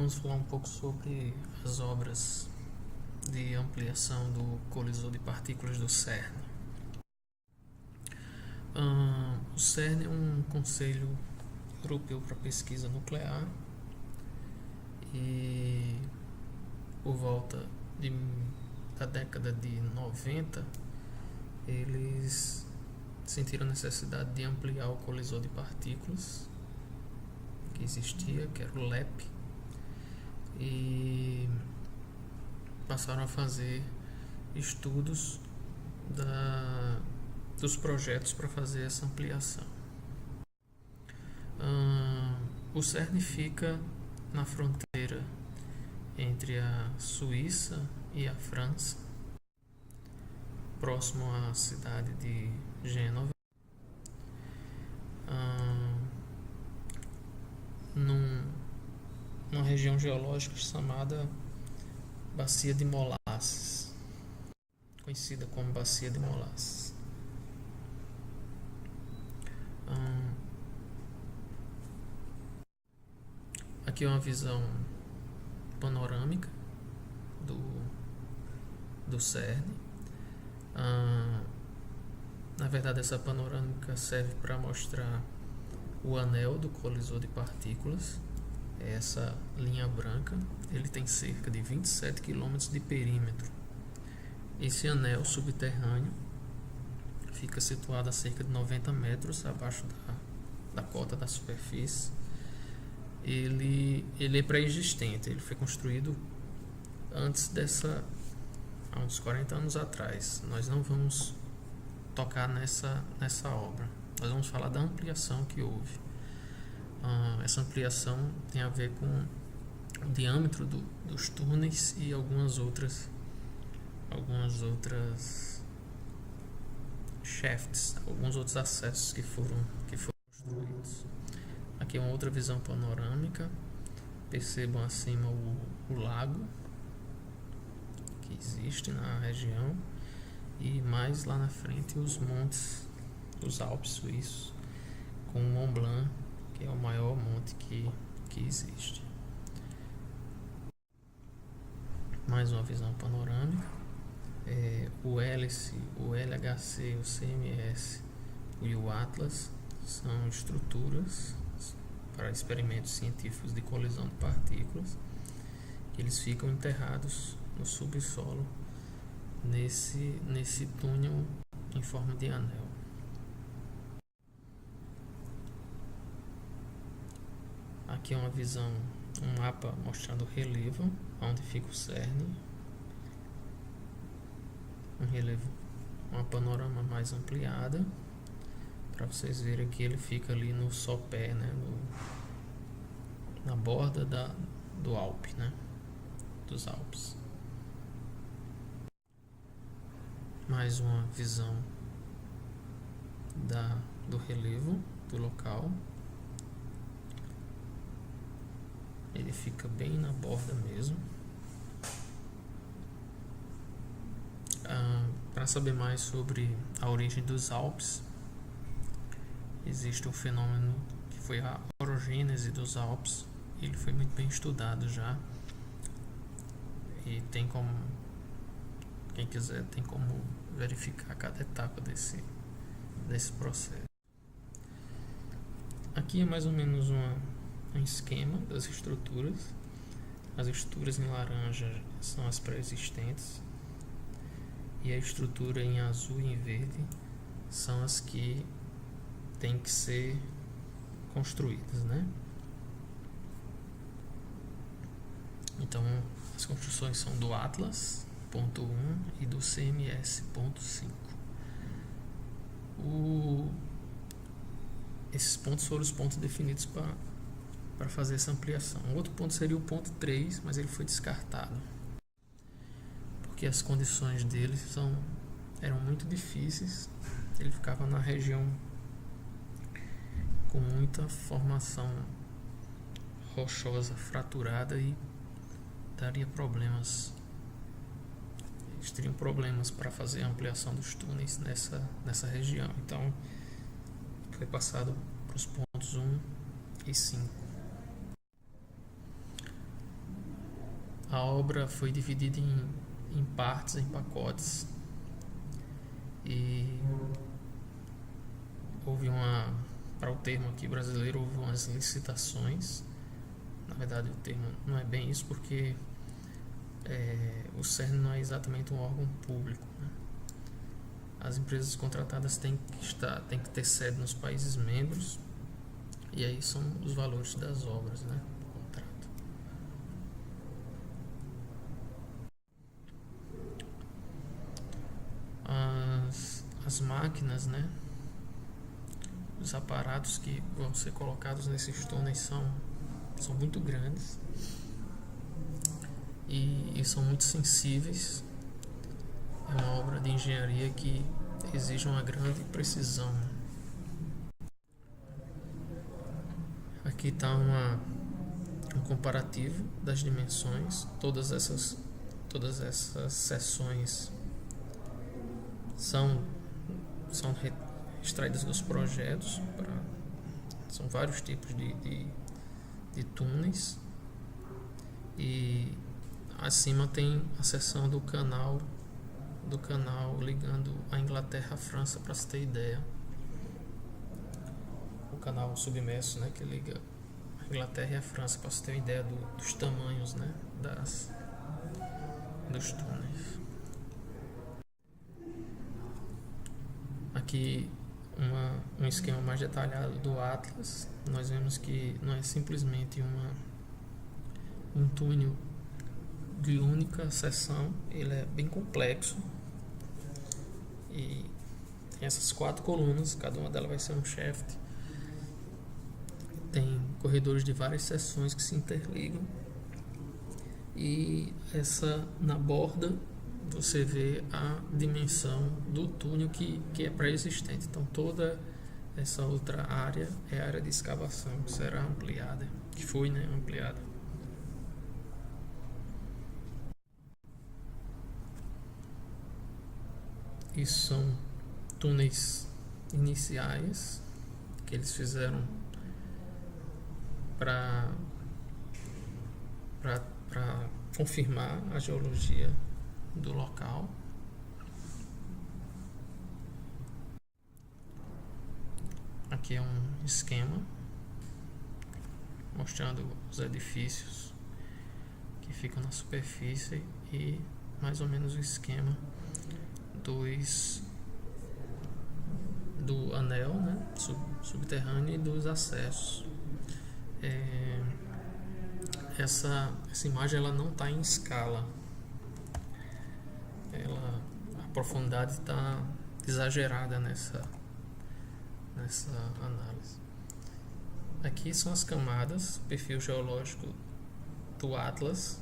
vamos falar um pouco sobre as obras de ampliação do colisor de partículas do CERN. O CERN é um conselho europeu para pesquisa nuclear e por volta da década de 90 eles sentiram a necessidade de ampliar o colisor de partículas que existia, que era o LEP, e passaram a fazer estudos dos projetos para fazer essa ampliação. O CERN fica na fronteira entre a Suíça e a França, próximo à cidade de Gênova, numa região geológica chamada Bacia de Molasses, conhecida como Bacia de Molasses. Aqui é uma visão panorâmica do CERN. Na verdade, essa panorâmica serve para mostrar o anel do colisor de partículas. É essa linha branca. Ele tem cerca de 27 km de perímetro. Esse anel subterrâneo fica situado a cerca de 90 metros abaixo da cota da superfície. Ele é pré-existente, ele foi construído há uns 40 anos atrás. Nós não vamos tocar nessa obra, nós vamos falar da ampliação que houve. Essa ampliação tem a ver com o diâmetro dos túneis e algumas outras shafts, alguns outros acessos que foram construídos. Aqui é uma outra visão panorâmica. Percebam acima o lago que existe na região e mais lá na frente os montes, os Alpes suíços, com o Mont Blanc, que é o maior monte que existe. Mais uma visão panorâmica. O hélice, o LHC, o CMS e o Atlas são estruturas para experimentos científicos de colisão de partículas. Eles ficam enterrados no subsolo nesse túnel em forma de anel. Aqui é uma visão, um mapa mostrando o relevo onde fica o CERN. Um relevo, uma panorama mais ampliada, para vocês verem que ele fica ali no sopé, né, na borda do Alpe, né, dos Alpes. Mais uma visão do relevo do local. Ele fica bem na borda mesmo. Para saber mais sobre a origem dos Alpes, existe um fenômeno que foi a orogênese dos Alpes. Ele foi muito bem estudado já, e quem quiser tem como verificar cada etapa desse processo. Aqui é mais ou menos um esquema das estruturas. As estruturas em laranja são as pré-existentes e a estrutura em azul e em verde são as que têm que ser construídas, né? Então, as construções são do Atlas ponto 1 e do CMS ponto 5. Esses pontos foram os pontos definidos para fazer essa ampliação. O outro ponto seria o ponto 3, mas ele foi descartado porque as condições dele eram muito difíceis. Ele ficava na região com muita formação rochosa fraturada e daria problemas. Eles teriam problemas para fazer a ampliação dos túneis nessa região. Então foi passado para os pontos 1 e 5. A obra foi dividida em partes, em pacotes, e houve para o termo aqui brasileiro, houve umas licitações. Na verdade, o termo não é bem isso, porque o CERN não é exatamente um órgão público, né? As empresas contratadas têm que ter sede nos países membros, e aí são os valores das obras, né? Contrato. As máquinas, né? Os aparatos que vão ser colocados nesses túneis são muito grandes e são muito sensíveis. É uma obra de engenharia que exige uma grande precisão. Aqui está um comparativo das dimensões. Todas essas seções são extraídas dos projetos. São vários tipos de túneis, e acima tem a seção do canal ligando a Inglaterra à França, para se ter ideia. O canal submerso, né, que liga a Inglaterra e a França, para se ter uma ideia dos tamanhos, né, dos túneis. Aqui um esquema mais detalhado do Atlas. Nós vemos que não é simplesmente um túnel de única seção, ele é bem complexo e tem essas 4 colunas, cada uma delas vai ser um shaft. Tem corredores de várias seções que se interligam, e na borda você vê a dimensão do túnel que é pré-existente. Então toda essa outra área é a área de escavação, que será ampliada, que foi, né, ampliada. Isso são túneis iniciais que eles fizeram para confirmar a geologia do local. Aqui é um esquema mostrando os edifícios que ficam na superfície e mais ou menos o esquema do anel, né, subterrâneo, e dos acessos. Essa imagem ela não está em escala. A profundidade está exagerada nessa análise. Aqui são as camadas, perfil geológico do Atlas.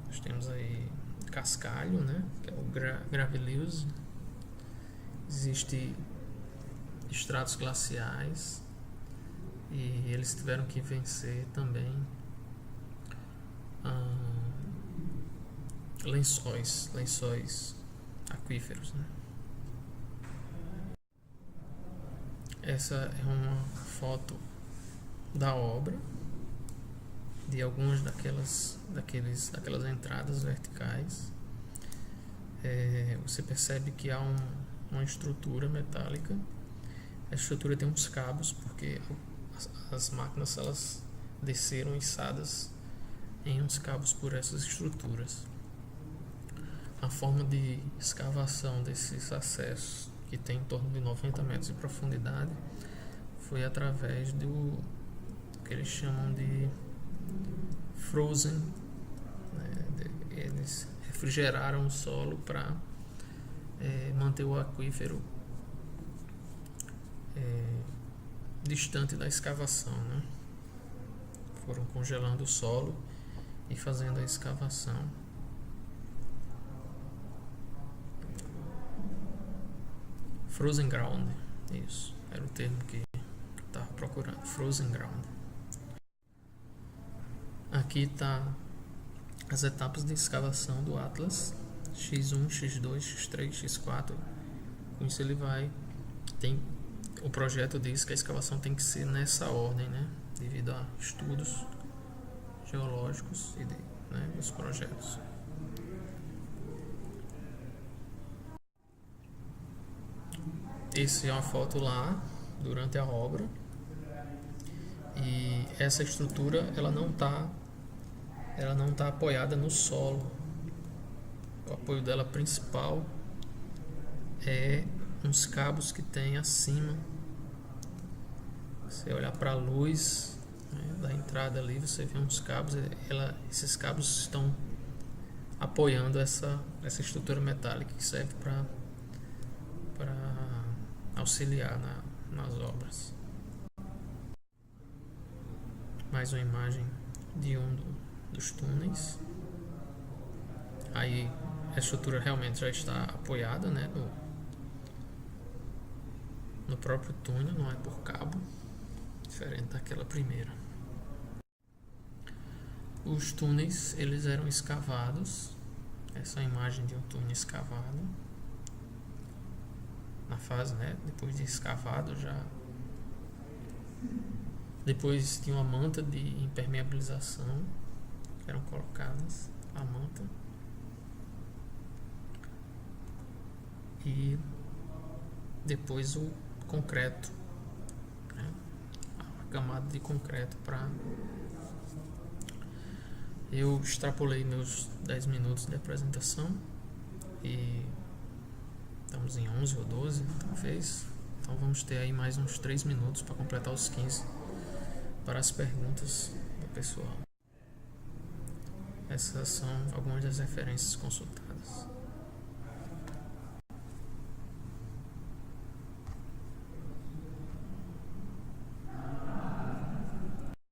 Nós temos aí cascalho, né, que é o Gravellius. Existem estratos glaciais, e eles tiveram que vencer também lençóis aquíferos, né? Essa é uma foto da obra, de algumas daquelas entradas verticais. Você percebe que há uma estrutura metálica. A estrutura tem uns cabos, porque as máquinas elas desceram içadas em uns cabos por essas estruturas. A forma de escavação desses acessos, que tem em torno de 90 metros de profundidade, foi através do que eles chamam de frozen, né? Eles refrigeraram o solo para manter o aquífero distante da escavação, né? Foram congelando o solo e fazendo a escavação. Frozen ground, isso era o termo que estava procurando, frozen ground. Aqui está as etapas de escavação do Atlas: X1, X2, X3, X4. Com isso ele o projeto diz que a escavação tem que ser nessa ordem, né? Devido a estudos arqueológicos e dos projetos. Essa é uma foto lá durante a obra, e essa estrutura ela não tá apoiada no solo. O apoio dela principal é uns cabos que tem acima. Você olhar para a luz, né, da entrada ali, você vê uns cabos. Esses cabos estão apoiando essa estrutura metálica que serve para auxiliar nas obras. Mais uma imagem de dos túneis. Aí a estrutura realmente já está apoiada, né, no próprio túnel, não é por cabo, diferente daquela primeira. Os túneis, eles eram escavados. Essa é a imagem de um túnel escavado. Na fase, né, depois de escavado já. Depois tinha uma manta de impermeabilização que eram colocadas, a manta. E depois o concreto, né, a camada de concreto para... Eu extrapolei meus 10 minutos de apresentação e estamos em 11 ou 12, talvez. Então vamos ter aí mais uns 3 minutos para completar os 15 para as perguntas do pessoal. Essas são algumas das referências consultadas.